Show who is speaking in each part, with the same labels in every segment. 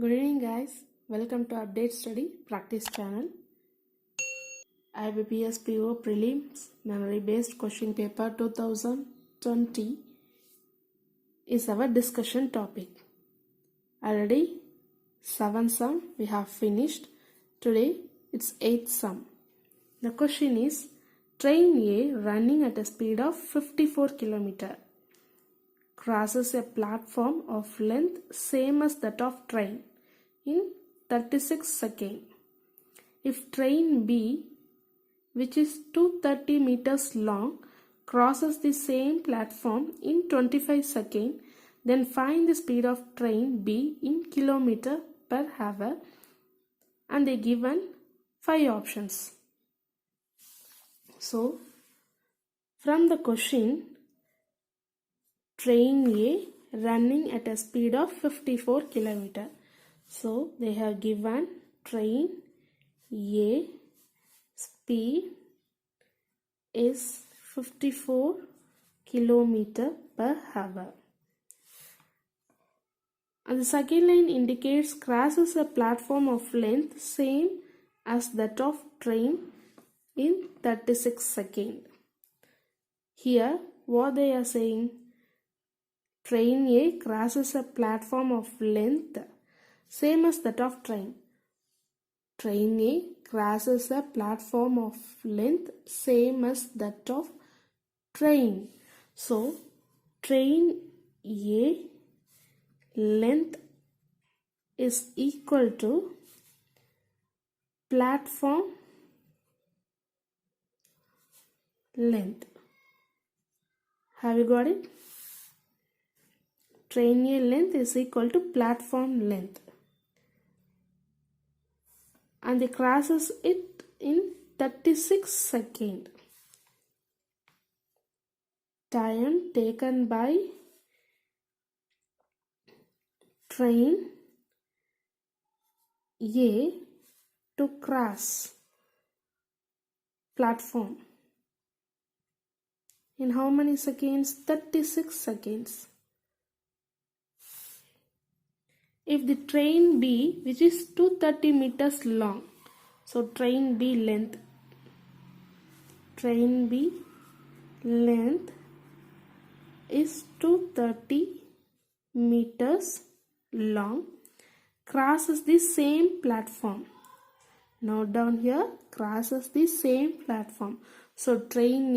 Speaker 1: Good evening guys, welcome to Update Study Practice channel. IBPS PO Prelims Memory Based Question Paper 2020 is our discussion topic. Already 7 sum we have finished. Today it's 8th sum. The question is, train A running at a speed of 54 km crosses a platform of length same as that of train in 36 seconds. If train B, which is 230 meters long, crosses the same platform in 25 seconds, then find the speed of train B in kilometer per hour, and they given 5 options. So from the question, train A running at a speed of 54 km. So they have given train A speed is 54 km per hour. And the second line indicates crosses a platform of length same as that of train in 36 seconds. Here what they are saying, train A crosses a platform of length same as that of train. Train A crosses a platform of length same as that of train. So train A length is equal to platform length. Have you got it? Train A length is equal to platform length, and they crosses it in 36 seconds. Time taken by train A to cross platform in how many seconds? 36 seconds. If the train B, which is 230 meters long, so train B length is 230 meters long, crosses the same platform. Note down here, crosses the same platform. So train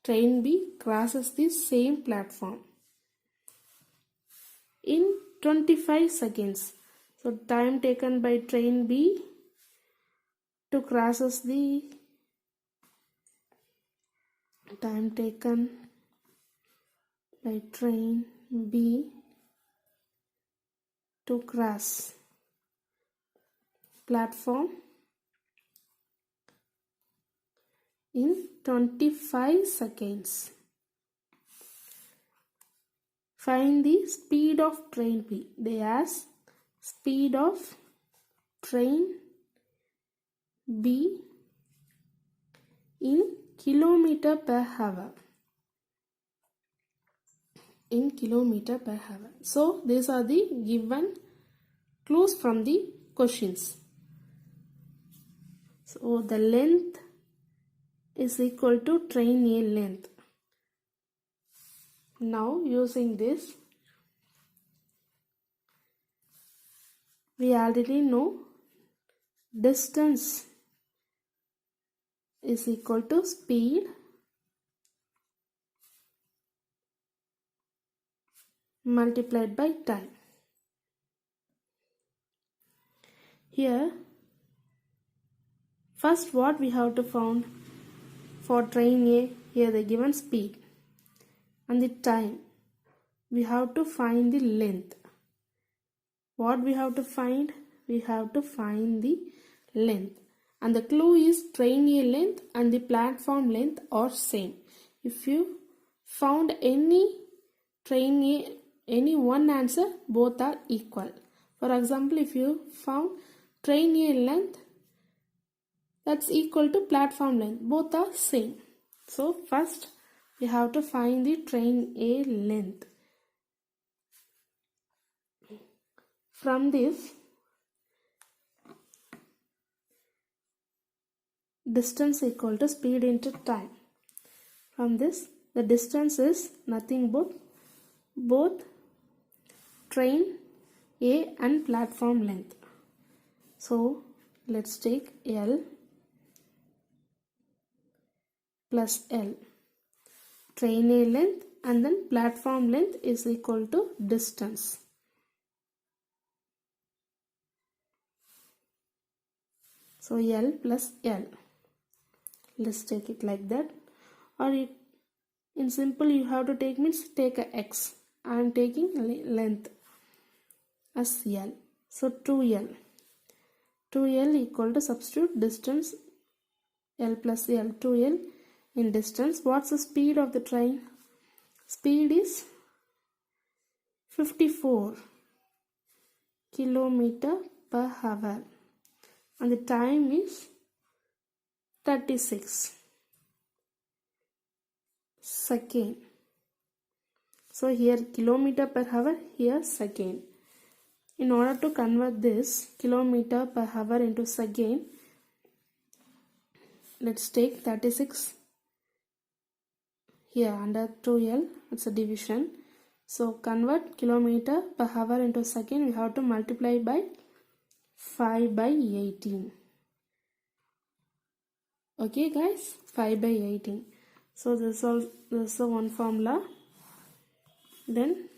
Speaker 1: B crosses the same platform in 25 seconds. So time taken by train B to crosses the time taken by train B to cross platform in 25 seconds. Find the speed of train B. They ask speed of train B in kilometer per hour. In kilometer per hour. So these are the given clues from the questions. So the length is equal to train A length. Now using this, we already know distance is equal to speed multiplied by time. Here first what we have to find for train A, here the given speed and the time. We have to find the length. What we have to find? We have to find the length, and the clue is train A length and the platform length are same. If you found any train A, any one answer, both are equal. For example, if you found train A length, that's equal to platform length, both are same. So first we have to find the train A length. From this distance equal to speed into time. From this, the distance is nothing but both train A and platform length. So let's take L plus L. Train A length and then platform length is equal to distance. So L plus L. Let's take it like that. Or in simple you have to take means take a X. I am taking length as L. So 2L. 2L equal to substitute distance L plus L. 2L in distance. What's the speed of the train? Speed is 54 kilometer per hour. And the time is 36 second. So here kilometer per hour, here second. In order to convert this kilometer per hour into second, let's take 36 here under 2L, it's a division. So convert kilometer per hour into second, we have to multiply by 5 by 18. Okay guys, 5 by 18. So this is the one formula. Then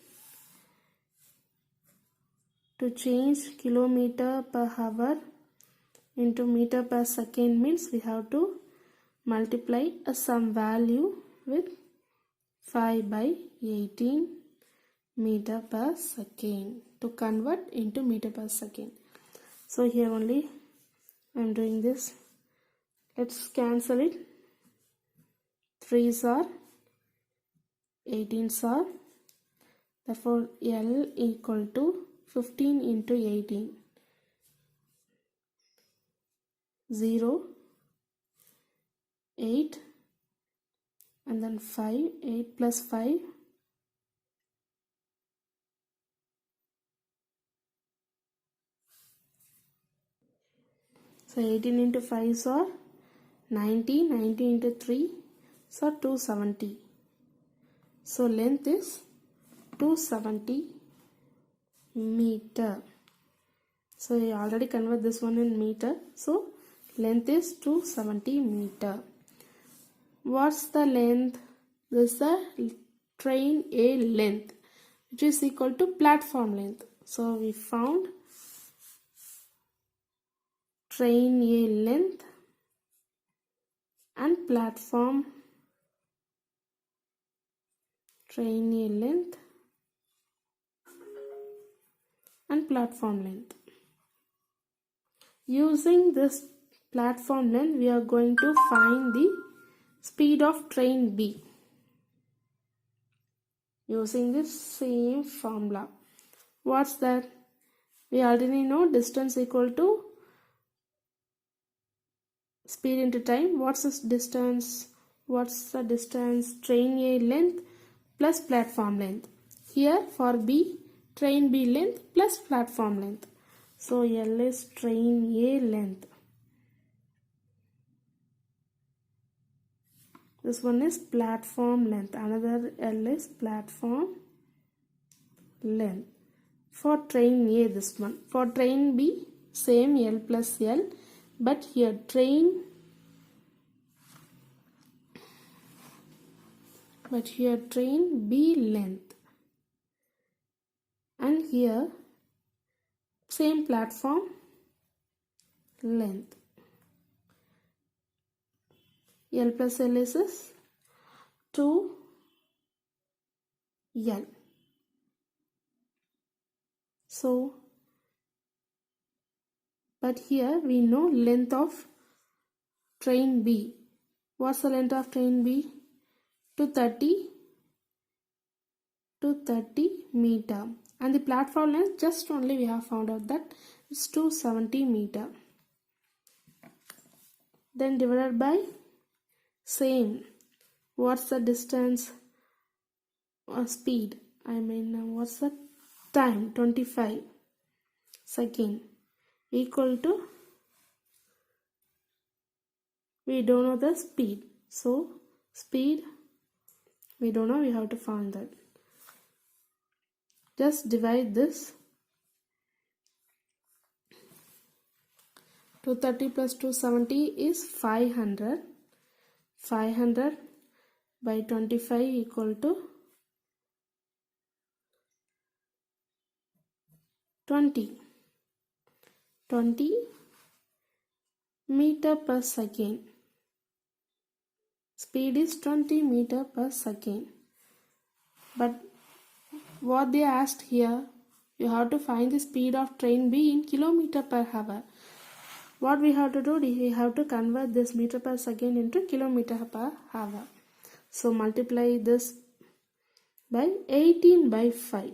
Speaker 1: to change kilometer per hour into meter per second means we have to multiply some value with 5 by 18 meter per second to convert into meter per second. So here only I am doing this. Let's cancel it. 3s are 18s are. Therefore L equal to 15 into 18. 0, 8 and then 5. 8 plus 5. So 18 into 5 are 90. 90 into 3 so 270. So length is 270 meter. So you already convert this one in meter. So length is 270 meter. What's the length? This is the train A length, which is equal to platform length. So we found train A length and platform train A length and platform length. Using this platform length, we are going to find the speed of train B using this same formula. What's that? We already know distance equal to speed into time. What's this distance? What's the distance? Train A length plus platform length. Here for B, train B length plus platform length. So L is train A length. This one is platform length. Another L is platform length. For train A, this one. For train B, same L plus L. But here train B length. And here same platform length. L plus L is 2L. So, but here we know length of train B. What's the length of train B? 230 meter. And the platform length, just only we have found out that it's 270 meter. Then divided by same. What's the distance or speed? What's the time? 25 second equal to we don't know the speed. So speed we don't know, we have to find that. Just divide this. 230 plus 270 is 500. 500 by 25 equal to 20. 20 meter per second. Speed is 20 meter per second. But what they asked here, you have to find the speed of train B in kilometer per hour. What we have to do, we have to convert this meter per second into kilometer per hour. So multiply this by 18 by 5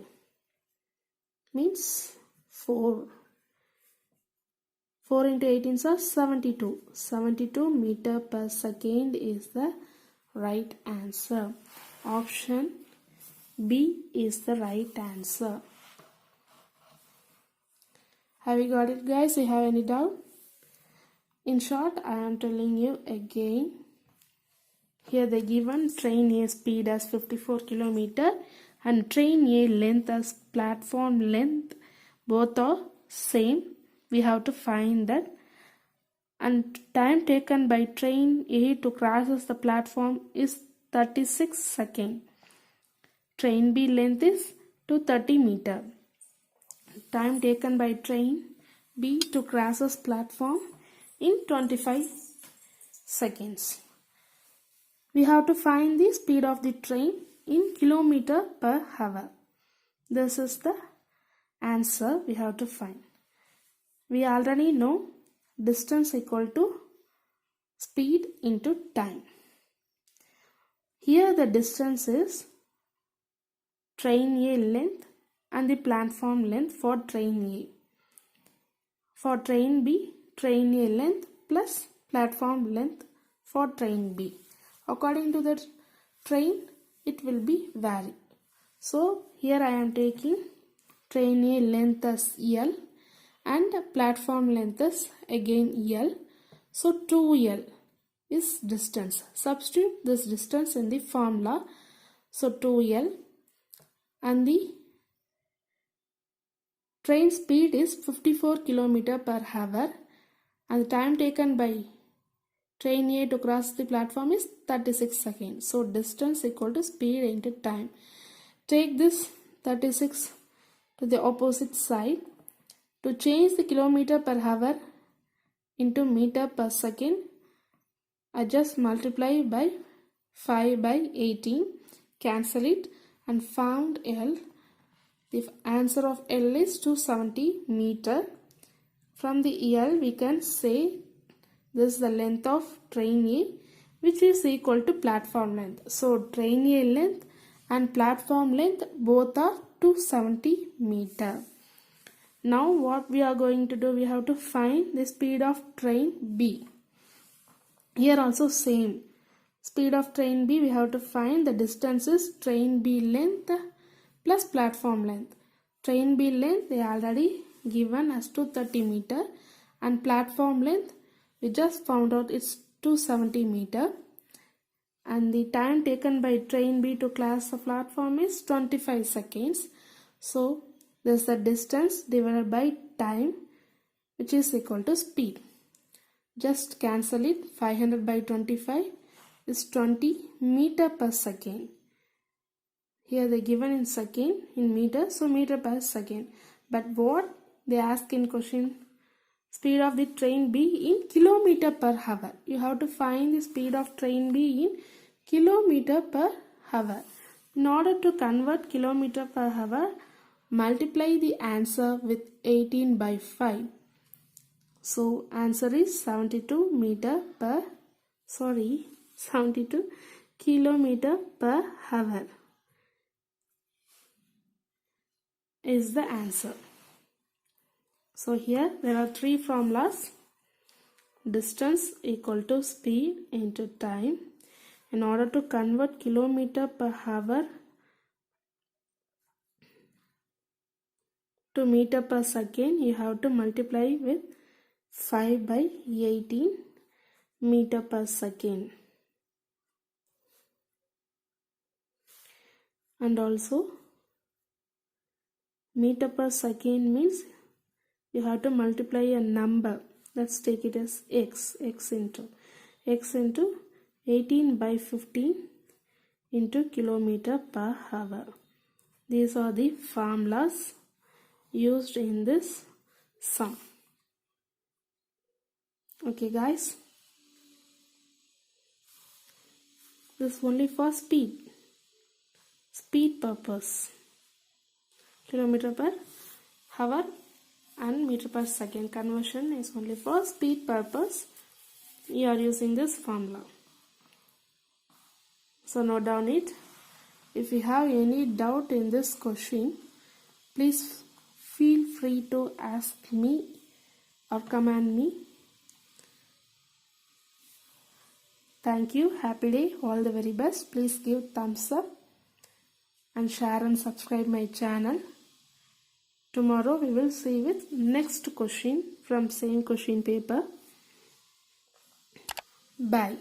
Speaker 1: means 4. 4 into 18 is 72. 72 meter per second is the right answer. Option B is the right answer. Have you got it, guys? You have any doubt? In short, I am telling you again. Here the given train A speed as 54 km and train A length as platform length. Both are same. We have to find that. And time taken by train A to cross the platform is 36 seconds. Train B length is 230 meter. Time taken by train B to cross this platform in 25 seconds. We have to find the speed of the train in kilometer per hour. This is the answer we have to find. We already know distance equal to speed into time. Here the distance is train A length and the platform length for train A. For train B, train A length plus platform length for train B. According to the train, it will be vary. So here I am taking train A length as L and platform length is again L. So 2L is distance. Substitute this distance in the formula. So 2L and the train speed is 54 km per hour and the time taken by train A to cross the platform is 36 seconds. So distance equal to speed into time. Take this 36 to the opposite side. To change the kilometer per hour into meter per second, I just multiply by 5 by 18, cancel it and found L. The answer of L is 270 meter. From the L we can say this is the length of train A, which is equal to platform length. So train A length and platform length both are 270 meter. Now what we are going to do, we have to find the speed of train B. Here also same. Speed of train B we have to find the distance is train B length plus platform length. Train B length they already given as 230 meter and platform length we just found out it's 270 meter. And the time taken by train B to cross the platform is 25 seconds. So this is the distance divided by time, which is equal to speed. Just cancel it. 500 by 25 is 20 meter per second. Here they given in second, in meter, so meter per second. But what they ask in question, speed of the train B in kilometer per hour. You have to find the speed of train B in kilometer per hour. In order to convert kilometer per hour, multiply the answer with 18 by 5. So answer is 72 kilometer per hour is the answer. So here there are three formulas. Distance equal to speed into time. In order to convert kilometer per hour to meter per second, you have to multiply with 5 by 18. meter per second. And also meter per second means you have to multiply a number. Let's take it as x into 18 by 15 into kilometer per hour. These are the formulas used in this sum. Okay guys, this is only for speed purpose. Kilometer per hour and meter per second conversion is only for speed purpose. You are using this formula. So note down it. If you have any doubt in this question, please feel free to ask me or command me. Thank you. Happy day. All the very best. Please give thumbs up and share and subscribe my channel. Tomorrow we will see with next question from same question paper. Bye.